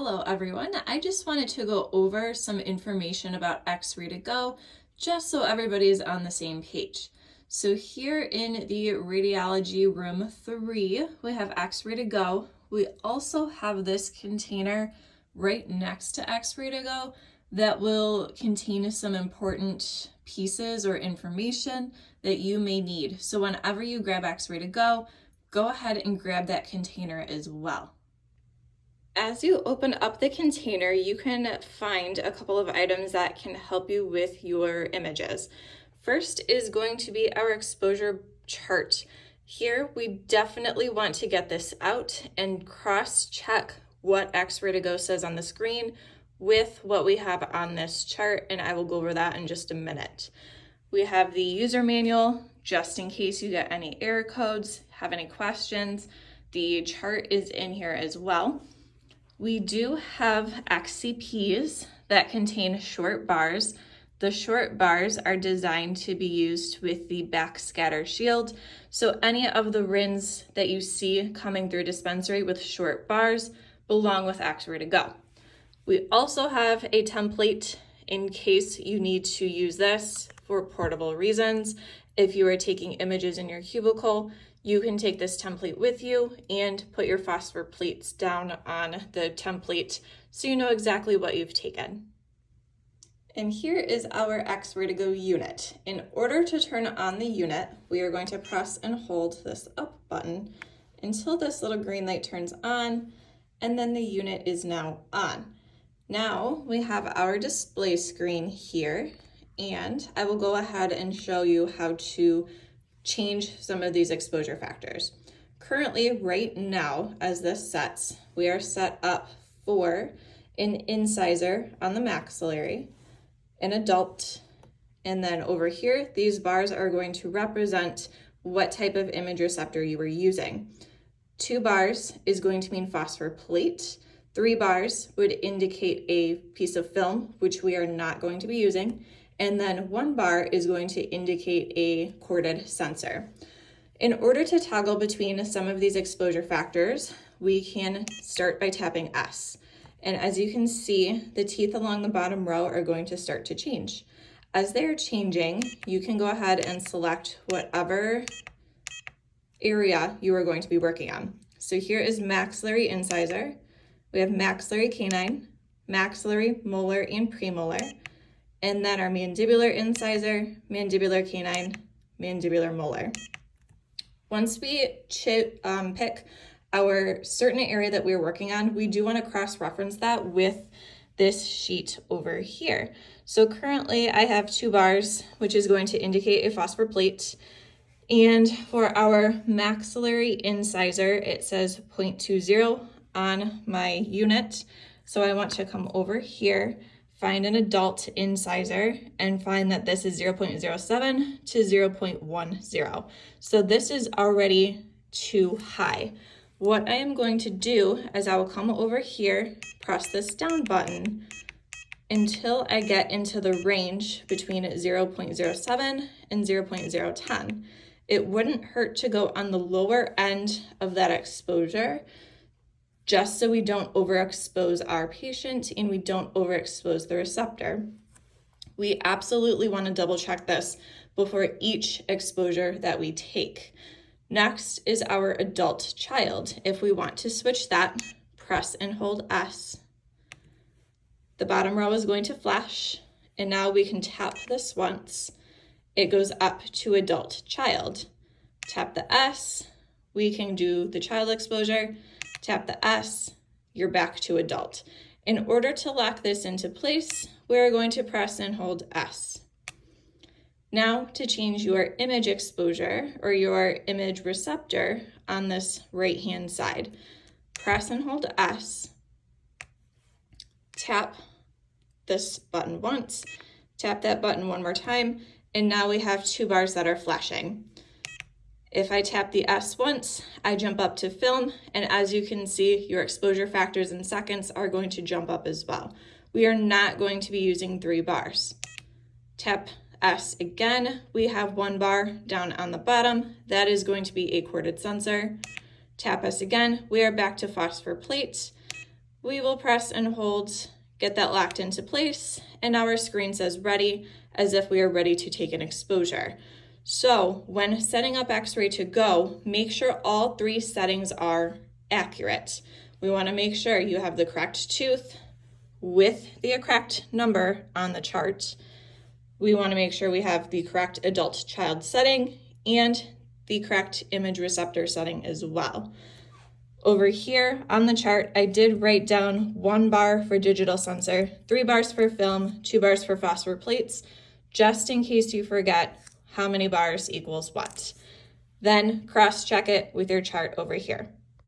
Hello everyone, I just wanted to go over some information about XRay2Go just so everybody's on the same page. So here in the radiology room 3, we have XRay2Go. We also have this container right next to XRay2Go that will contain some important pieces or information that you may need. So whenever you grab XRay2Go, go ahead and grab that container as well. As you open up the container, you can find a couple of items that can help you with your images. First is going to be our exposure chart. Here, we definitely want to get this out and cross-check what XRay2Go says on the screen with what we have on this chart, and I will go over that in just a minute. We have the user manual, just in case you get any error codes, have any questions. The chart is in here as well. We do have XCPs that contain short bars. The short bars are designed to be used with the backscatter shield. So any of the RINs that you see coming through dispensary with short bars belong with XRay2Go. We also have a template in case you need to use this for portable reasons. If you are taking images in your cubicle, you can take this template with you and put your phosphor plates down on the template so you know exactly what you've taken. And here is our XRay2Go unit. In order to turn on the unit, we are going to press and hold this up button until this little green light turns on, and then the unit is now on. Now we have our display screen here, and I will go ahead and show you how to change some of these exposure factors. Currently, right now, as this sets, we are set up for an incisor on the maxillary, an adult, and then over here, these bars are going to represent what type of image receptor you were using. 2 bars is going to mean phosphor plate. 3 bars would indicate a piece of film, which we are not going to be using. And then 1 bar is going to indicate a corded sensor. In order to toggle between some of these exposure factors, we can start by tapping S. And as you can see, the teeth along the bottom row are going to start to change. As they're changing, you can go ahead and select whatever area you are going to be working on. So here is maxillary incisor. We have maxillary canine, maxillary molar and premolar, and then our mandibular incisor, mandibular canine, mandibular molar. Once we pick our certain area that we're working on, we do want to cross-reference that with this sheet over here. So currently I have 2 bars, which is going to indicate a phosphor plate. And for our maxillary incisor, it says 0.20 on my unit. So I want to come over here, find an adult incisor, and find that this is 0.07 to 0.10. So this is already too high. What I am going to do is I will come over here, press this down button until I get into the range between 0.07 and 0.010. It wouldn't hurt to go on the lower end of that exposure, just so we don't overexpose our patient and we don't overexpose the receptor. We absolutely want to double check this before each exposure that we take. Next is our adult child. If we want to switch that, press and hold S. The bottom row is going to flash, and now we can tap this once. It goes up to adult child. Tap the S, we can do the child exposure. Tap the S, you're back to adult. In order to lock this into place, we're going to press and hold S. Now to change your image exposure or your image receptor on this right-hand side, press and hold S, tap this button once, tap that button one more time, and now we have 2 bars that are flashing. If I tap the S once, I jump up to film, and as you can see, your exposure factors in seconds are going to jump up as well. We are not going to be using 3 bars. Tap S again, we have 1 bar down on the bottom. That is going to be a corded sensor. Tap S again, we are back to phosphor plate. We will press and hold, get that locked into place, and now our screen says ready, as if we are ready to take an exposure. So when setting up XRay2Go, make sure all 3 settings are accurate. We want to make sure you have the correct tooth with the correct number on the chart. We want to make sure we have the correct adult-child setting and the correct image receptor setting as well. Over here on the chart, I did write down 1 bar for digital sensor, 3 bars for film, 2 bars for phosphor plates, just in case you forget how many bars equals what. Then cross-check it with your chart over here.